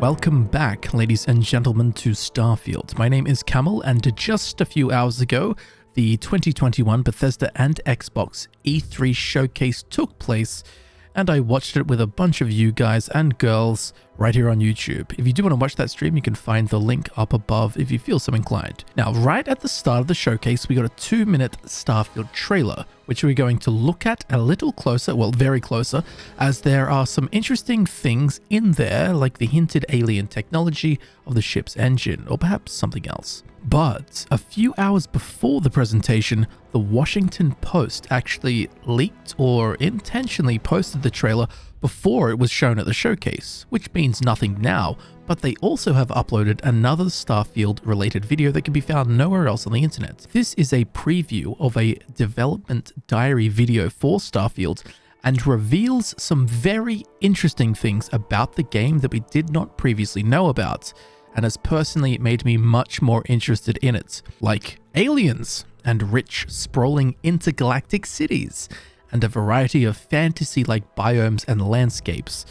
Welcome back, ladies and gentlemen, to Starfield. My name is Camel, and just a few hours ago, the 2021 Bethesda and Xbox E3 showcase took place, and I watched it with a bunch of you guys and girls right here on YouTube. If you do want to watch that stream, you can find the link up above if you feel so inclined. Now, right at the start of the showcase, we got a 2-minute Starfield trailer, which we're going to look at a little closer, well, very closer, as there are some interesting things in there, like the hinted alien technology of the ship's engine, or perhaps something else. But a few hours before the presentation, the Washington Post actually leaked or intentionally posted the trailer before it was shown at the showcase, which means nothing now, but they also have uploaded another Starfield related video that can be found nowhere else on the internet. This is a preview of a development diary video for Starfield and reveals some very interesting things about the game that we did not previously know about, and has personally made me much more interested in it, like aliens and rich, sprawling intergalactic cities, and a variety of fantasy-like biomes and landscapes,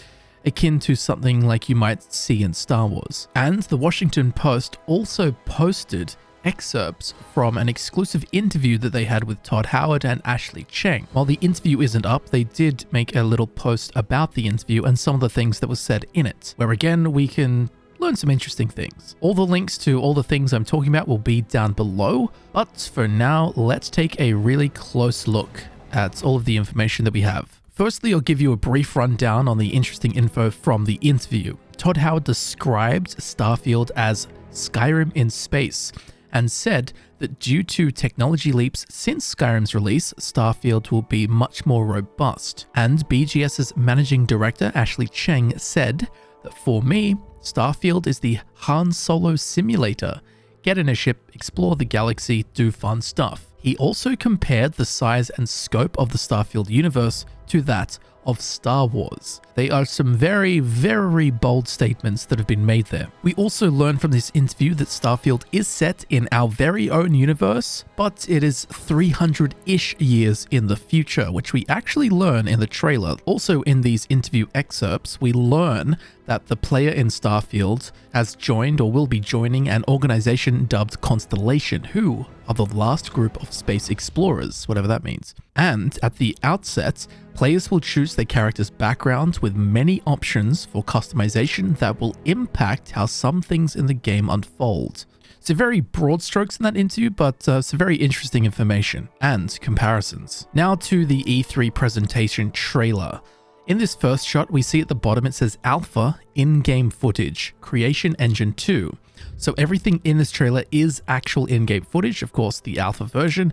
akin to something like you might see in Star Wars. And the Washington Post also posted excerpts from an exclusive interview that they had with Todd Howard and Ashley Cheng. While the interview isn't up, they did make a little post about the interview and some of the things that were said in it, where again we can learn some interesting things. All the links to all the things I'm talking about will be down below, but for now, let's take a really close look at all of the information that we have. Firstly, I'll give you a brief rundown on the interesting info from the interview. Todd Howard described Starfield as Skyrim in space, and said that due to technology leaps since Skyrim's release, Starfield will be much more robust. And BGS's managing director, Ashley Cheng, said that for me, Starfield is the Han Solo simulator. Get in a ship, explore the galaxy, do fun stuff. He also compared the size and scope of the Starfield universe to that of Star Wars. They are some very, very bold statements that have been made there. We also learned from this interview that Starfield is set in our very own universe, but it is 300-ish years in the future, which we actually learn in the trailer. Also in these interview excerpts, we learn that the player in Starfield has joined or will be joining an organization dubbed Constellation, who are the last group of space explorers, whatever that means. And at the outset, players will choose their character's background with many options for customization that will impact how some things in the game unfold. So very broad strokes in that interview, but some very interesting information and comparisons. Now to the E3 presentation trailer. In this first shot, we see at the bottom it says Alpha in-game footage, Creation Engine 2. So everything in this trailer is actual in-game footage, of course the alpha version,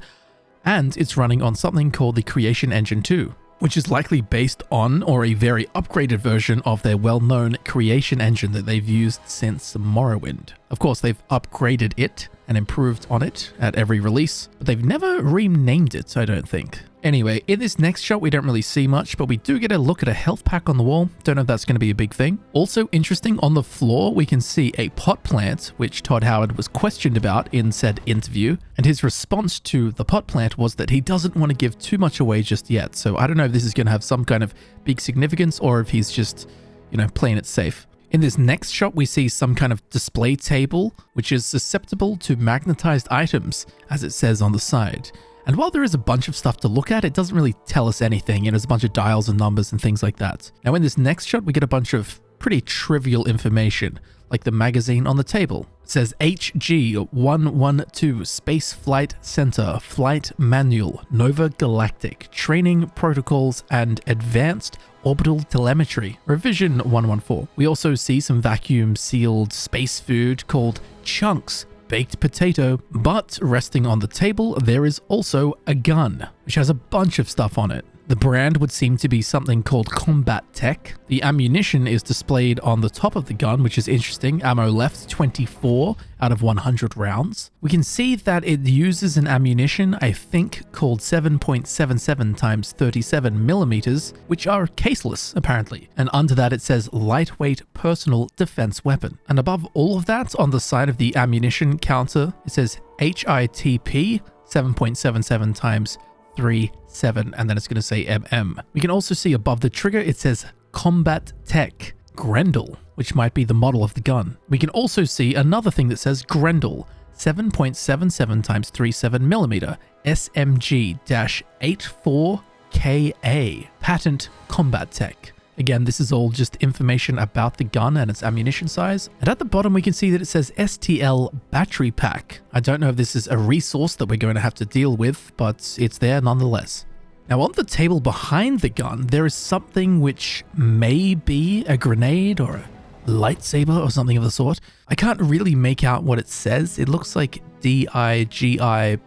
and it's running on something called the Creation Engine 2, which is likely based on or a very upgraded version of their well-known Creation Engine that they've used since Morrowind. Of course, they've upgraded it and improved on it at every release, but they've never renamed it, I don't think. Anyway, in this next shot, we don't really see much, but we do get a look at a health pack on the wall. Don't know if that's going to be a big thing. Also interesting, on the floor, we can see a pot plant, which Todd Howard was questioned about in said interview. And his response to the pot plant was that he doesn't want to give too much away just yet. So I don't know if this is going to have some kind of big significance or if he's just, playing it safe. In this next shot, we see some kind of display table, which is susceptible to magnetized items, as it says on the side. And while there is a bunch of stuff to look at, it doesn't really tell us anything. There's a bunch of dials and numbers and things like that. Now in this next shot, we get a bunch of pretty trivial information, like the magazine on the table. It says HG-112 Space Flight Center Flight Manual, Nova Galactic, Training Protocols and Advanced Orbital Telemetry, Revision 114. We also see some vacuum-sealed space food called Chunks Baked Potato, but resting on the table, there is also a gun, which has a bunch of stuff on it. The brand would seem to be something called Combat Tech. The ammunition is displayed on the top of the gun, which is interesting. Ammo left 24 out of 100 rounds. We can see that it uses an ammunition, I think, called 7.77 times 37 millimeters, which are caseless, apparently. And under that, it says lightweight personal defense weapon. And above all of that, on the side of the ammunition counter, it says HITP 7.77 times 37, and then it's going to say MM. We can also see above the trigger, it says Combat Tech Grendel, which might be the model of the gun. We can also see another thing that says Grendel, 7.77 x 37mm, SMG-84KA, patent combat tech. Again, this is all just information about the gun and its ammunition size. And at the bottom, we can see that it says STL battery pack. I don't know if this is a resource that we're going to have to deal with, but it's there nonetheless. Now, on the table behind the gun, there is something which may be a grenade or a lightsaber or something of the sort. I can't really make out what it says. It looks like DIGIPIG,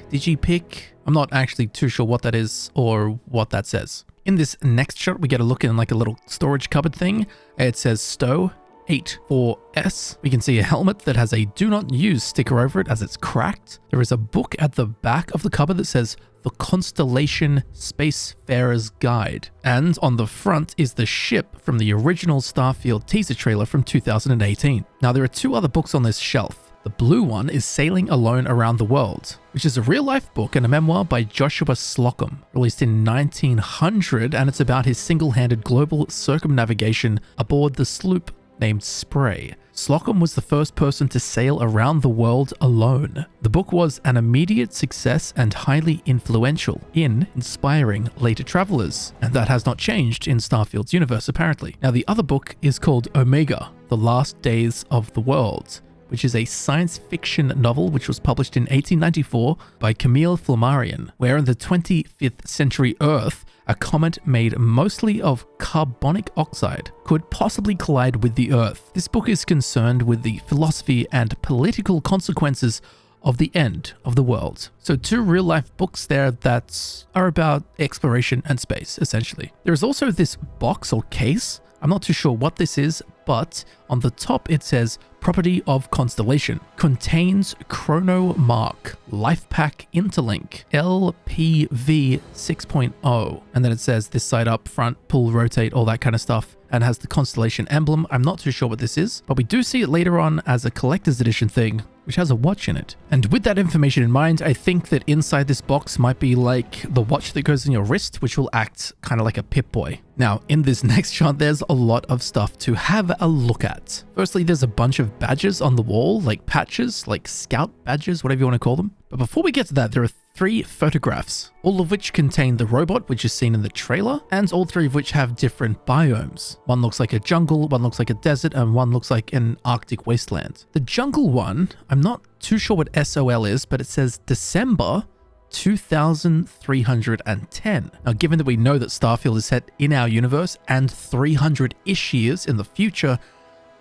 DGPIG. I'm not actually too sure what that is or what that says. In this next shot, we get a look in like a little storage cupboard thing. It says Stow 84S. We can see a helmet that has a do not use sticker over it as it's cracked. There is a book at the back of the cupboard that says The Constellation Spacefarer's Guide. And on the front is the ship from the original Starfield teaser trailer from 2018. Now, there are two other books on this shelf. The blue one is Sailing Alone Around the World, which is a real-life book and a memoir by Joshua Slocum, released in 1900, and it's about his single-handed global circumnavigation aboard the sloop named Spray. Slocum was the first person to sail around the world alone. The book was an immediate success and highly influential in inspiring later travelers, and that has not changed in Starfield's universe apparently. Now, the other book is called Omega, The Last Days of the World, which is a science fiction novel which was published in 1894 by Camille Flammarion, where in the 25th century Earth, a comet made mostly of carbonic oxide could possibly collide with the Earth. This book is concerned with the philosophy and political consequences of the end of the world. So two real-life books there that are about exploration and space, essentially. There is also this box or case. I'm not too sure what this is, but on the top it says Property of Constellation. Contains Chrono Mark Life Pack Interlink LPV 6.0. And then it says this side up, front, pull, rotate, all that kind of stuff. And has the Constellation emblem. I'm not too sure what this is, but we do see it later on as a collector's edition thing, which has a watch in it. And with that information in mind, I think that inside this box might be like the watch that goes in your wrist, which will act kind of like a Pip-Boy. Now, in this next shot, there's a lot of stuff to have a look at. Firstly, there's a bunch of badges on the wall, like patches, like scout badges, whatever you want to call them. But before we get to that, there are 3 photographs, all of which contain the robot, which is seen in the trailer, and all 3 of which have different biomes. One looks like a jungle, one looks like a desert, and one looks like an Arctic wasteland. The jungle one, I'm not too sure what SOL is, but it says December 2310. Now, given that we know that Starfield is set in our universe and 300-ish years in the future,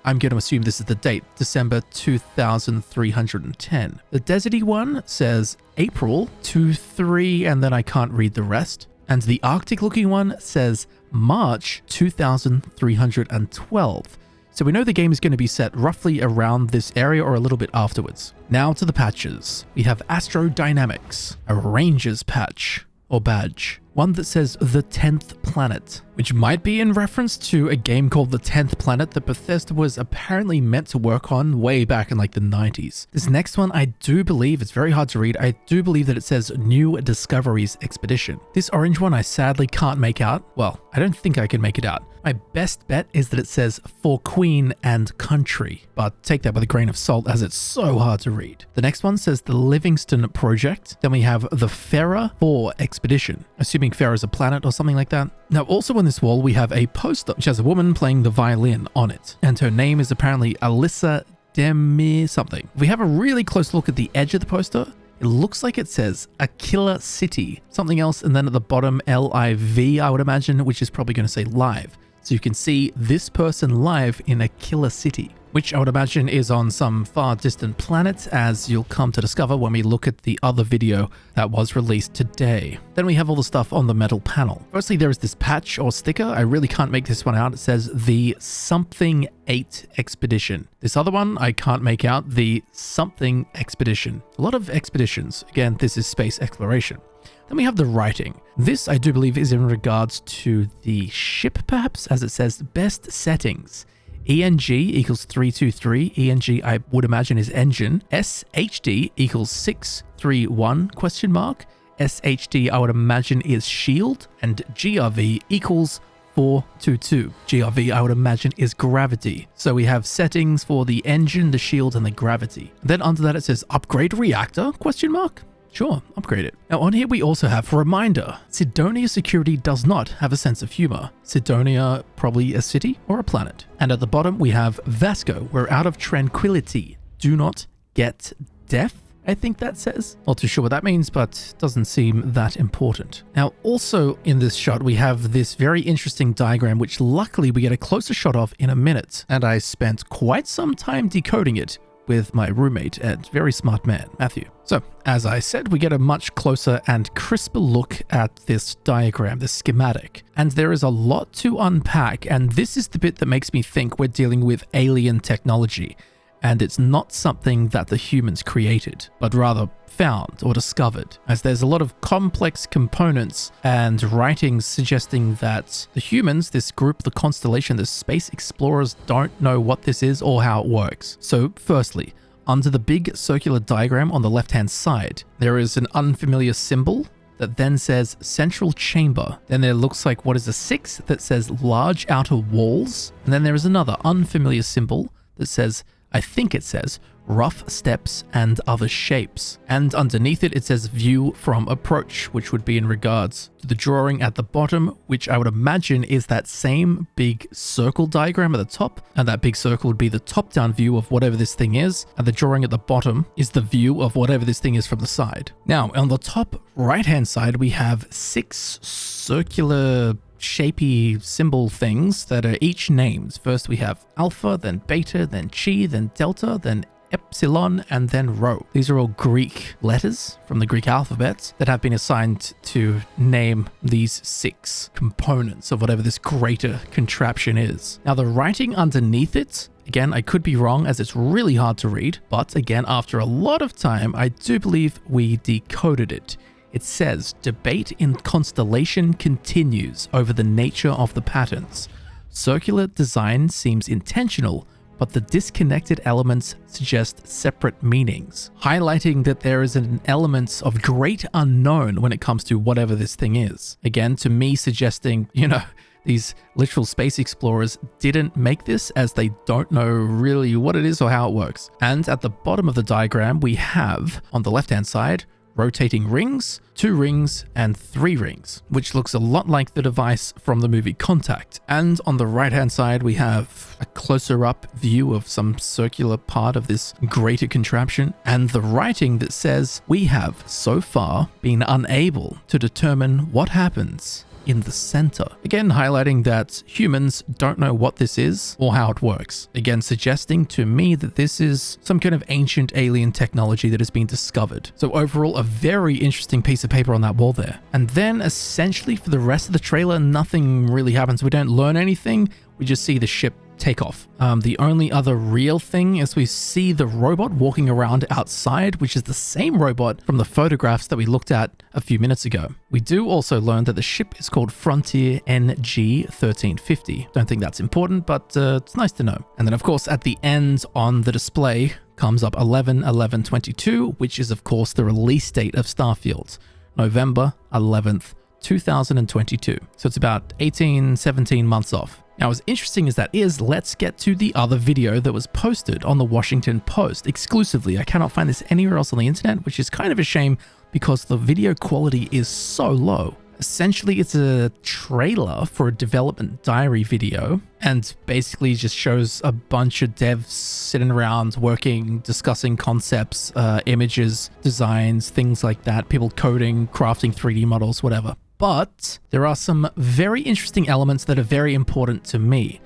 I'm going to assume this is the date, December 2310. The deserty one says April 23, and then I can't read the rest. And the Arctic looking one says March 2312. So we know the game is going to be set roughly around this area or a little bit afterwards. Now to the patches. We have Astrodynamics, a Rangers patch or badge. One that says The 10th Planet, which might be in reference to a game called The 10th Planet that Bethesda was apparently meant to work on way back in like the 90s. This next one, I do believe, it's very hard to read, I do believe that it says New Discoveries Expedition. This orange one I sadly can't make out. Well, I don't think I can make it out. My best bet is that it says For Queen and Country, but take that with a grain of salt as it's so hard to read. The next one says The Livingston Project. Then we have The Fera 4 Expedition, assuming Fera is a planet or something like that. Now, also on this wall, we have a poster which has a woman playing the violin on it, and her name is apparently Alyssa Demi something. If we have a really close look at the edge of the poster, it looks like it says Aquila City, something else, and then at the bottom LIV, I would imagine, which is probably going to say live. So you can see this person live in Aquila City, which I would imagine is on some far distant planet, as you'll come to discover when we look at the other video that was released today. Then we have all the stuff on the metal panel. Firstly, there is this patch or sticker. I really can't make this one out. It says The Something 8 Expedition. This other one, I can't make out. The Something Expedition. A lot of expeditions. Again, this is space exploration. Then we have the writing. This, I do believe, is in regards to the ship, perhaps, as it says Best Settings. ENG equals 323. ENG, I would imagine, is engine. SHD equals 631 question mark. SHD, I would imagine, is shield. And GRV equals 422. GRV, I would imagine, is gravity. So we have settings for the engine, the shield, and the gravity. Then under that it says upgrade reactor, question mark? Sure, upgrade it. Now on here we also have reminder. Sidonia Security does not have a sense of humor. Sidonia, probably a city or a planet. And at the bottom we have Vasco, we're out of tranquility. Do not get death, I think that says. Not too sure what that means, but doesn't seem that important. Now also in this shot we have this very interesting diagram, which luckily we get a closer shot of in a minute. And I spent quite some time decoding it with my roommate and very smart man, Matthew. So, as I said, we get a much closer and crisper look at this diagram, this schematic. And there is a lot to unpack, and this is the bit that makes me think we're dealing with alien technology. And it's not something that the humans created, but rather found or discovered, as there's a lot of complex components and writings suggesting that the humans, this group, the constellation, the space explorers, don't know what this is or how it works. So firstly, under the big circular diagram on the left-hand side, there is an unfamiliar symbol that then says central chamber. Then there looks like what is a 6 that says large outer walls. And then there is another unfamiliar symbol that says, I think it says, rough steps and other shapes. And underneath it, it says view from approach, which would be in regards to the drawing at the bottom, which I would imagine is that same big circle diagram at the top. And that big circle would be the top-down view of whatever this thing is. And the drawing at the bottom is the view of whatever this thing is from the side. Now, on the top right-hand side, we have 6 circular shapy symbol things that are each named. First we have alpha, then beta, then chi, then delta, then epsilon, and then rho. These are all Greek letters from the Greek alphabet that have been assigned to name these 6 components of whatever this greater contraption is. Now the writing underneath it, again, I could be wrong as it's really hard to read, but again, after a lot of time, I do believe we decoded it. It says, debate in constellation continues over the nature of the patterns. Circular design seems intentional, but the disconnected elements suggest separate meanings, highlighting that there is an element of great unknown when it comes to whatever this thing is. Again, to me suggesting, these literal space explorers didn't make this as they don't know really what it is or how it works. And at the bottom of the diagram, we have, on the left-hand side, rotating rings, 2 rings, and 3 rings, which looks a lot like the device from the movie Contact. And on the right-hand side, we have a closer-up view of some circular part of this greater contraption, and the writing that says, we have so far been unable to determine what happens in the center. Again, highlighting that humans don't know what this is or how it works. Again, suggesting to me that this is some kind of ancient alien technology that has been discovered. So overall, a very interesting piece of paper on that wall there. And then essentially for the rest of the trailer, nothing really happens. We don't learn anything. We just see the ship take off. The only other real thing is we see the robot walking around outside, which is the same robot from the photographs that we looked at a few minutes ago. We do also learn that the ship is called Frontier NG 1350. Don't think that's important, but it's nice to know. And then of course at the end on the display comes up 11/11/22, which is of course the release date of Starfield, November 11th, 2022. So it's about 17 months off. Now, as interesting as that is, let's get to the other video that was posted on the Washington Post exclusively. I cannot find this anywhere else on the internet, which is kind of a shame because the video quality is so low. Essentially, it's a trailer for a development diary video and basically just shows a bunch of devs sitting around working, discussing concepts, images, designs, things like that, people coding, crafting 3D models, whatever. But there are some very interesting elements that are very important to me,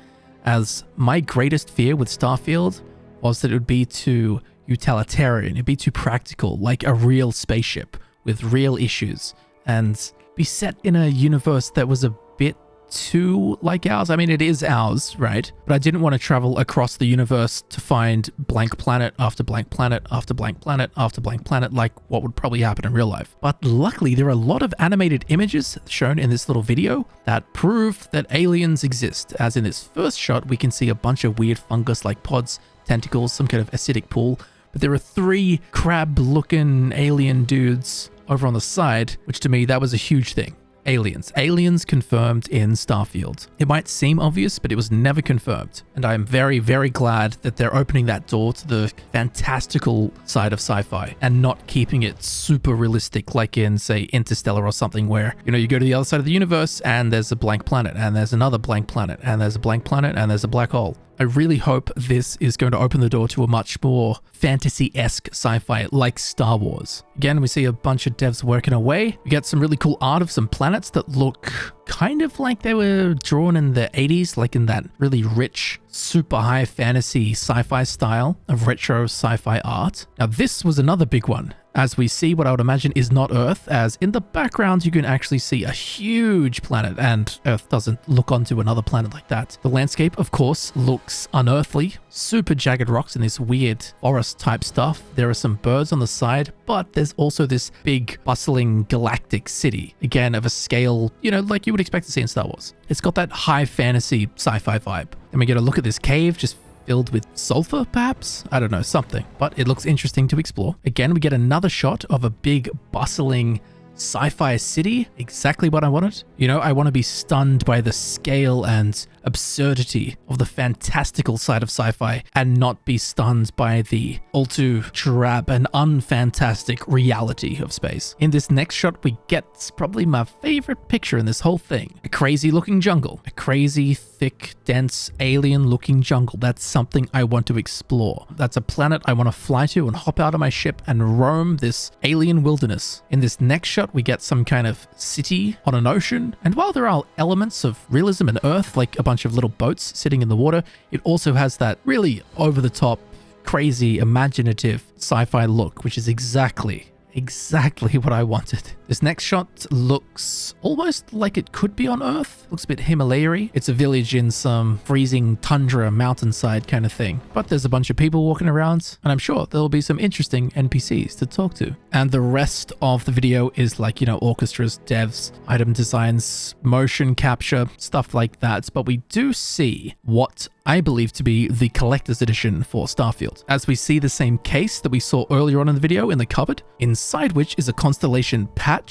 as my greatest fear with Starfield was that it would be too utilitarian, it'd be too practical, like a real spaceship with real issues, and be set in a universe that was a bit too like ours. I mean, it is ours, right? But I didn't want to travel across the universe to find blank planet after blank planet after blank planet after blank planet, like what would probably happen in real life. But luckily, there are a lot of animated images shown in this little video that prove that aliens exist. As in this first shot, we can see a bunch of weird fungus-like pods, tentacles, some kind of acidic pool. But there are 3 crab-looking alien dudes over on the side, which to me, that was a huge thing. aliens. Aliens confirmed in Starfield. It might seem obvious, but it was never confirmed. And I'm very, very glad that they're opening that door to the fantastical side of sci-fi and not keeping it super realistic like in, say, Interstellar or something where, you know, you go to the other side of the universe and there's a blank planet and there's another blank planet and there's a blank planet and there's a black hole. I really hope this is going to open the door to a much more fantasy-esque sci-fi like Star Wars. Again, we see a bunch of devs working away. We get some really cool art of some planets that look kind of like they were drawn in the 80s, like in that really rich, super high fantasy sci-fi style of retro sci-fi art. Now, this was another big one, as we see what I would imagine is not Earth, as in the background you can actually see a huge planet, and Earth doesn't look onto another planet like that. The landscape, of course, looks unearthly, super jagged rocks and this weird forest type stuff. There are some birds on the side, but there's also this big bustling galactic city, again of a scale, you know, like you would expect to see in Star Wars. It's got that high fantasy sci-fi vibe. Then we get a look at this cave, just filled with sulfur, perhaps? I don't know, something. But it looks interesting to explore. Again, we get another shot of a big, bustling sci-fi city. Exactly what I wanted. You know, I want to be stunned by the scale and absurdity of the fantastical side of sci-fi and not be stunned by the all too drab and unfantastic reality of space. In this next shot, we get probably my favorite picture in this whole thing. A crazy looking jungle. A crazy, thick, dense, alien looking jungle. That's something I want to explore. That's a planet I want to fly to and hop out of my ship and roam this alien wilderness. In this next shot, we get some kind of city on an ocean. And while there are elements of realism and Earth, like a bunch of little boats sitting in the water, it also has that really over-the-top, crazy, imaginative sci-fi look, which is exactly what I wanted. This next shot looks almost like it could be on Earth. Looks a bit Himalaya-y. It's a village in some freezing tundra mountainside kind of thing. But there's a bunch of people walking around, and I'm sure there'll be some interesting NPCs to talk to. And the rest of the video is like, you know, orchestras, devs, item designs, motion capture, stuff like that. But we do see what I believe to be the collector's edition for Starfield, as we see the same case that we saw earlier on in the video in the cupboard, inside which is a constellation patch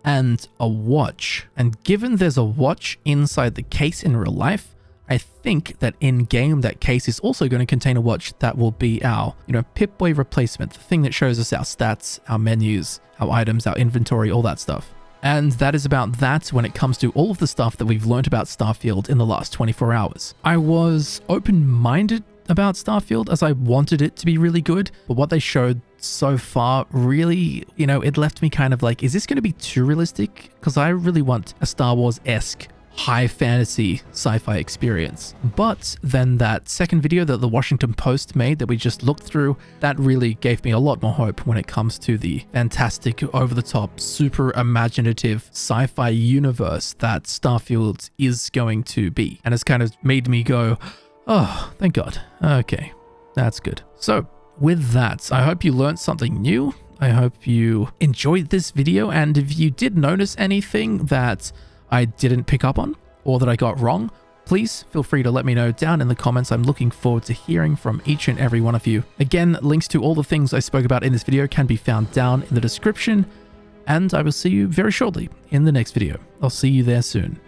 and a watch. And given there's a watch inside the case in real life, I think that in game that case is also going to contain a watch that will be our, you know, Pip-Boy replacement, the thing that shows us our stats, our menus, our items, our inventory, all that stuff. And that is about that when it comes to all of the stuff that we've learned about Starfield in the last 24 hours. I was open-minded about Starfield as I wanted it to be really good, but what they showed so far really, you know, it left me kind of like, is this going to be too realistic? Because I really want a Star Wars-esque high fantasy sci-fi experience. But then that second video that the Washington Post made that we just looked through, that really gave me a lot more hope when it comes to the fantastic, over-the-top, super imaginative sci-fi universe that Starfield is going to be. And it's kind of made me go, oh, thank God. Okay, that's good. So with that, I hope you learned something new. I hope you enjoyed this video. And if you did notice anything that I didn't pick up on or that I got wrong, please feel free to let me know down in the comments. I'm looking forward to hearing from each and every one of you. Again, links to all the things I spoke about in this video can be found down in the description, and I will see you very shortly in the next video. I'll see you there soon.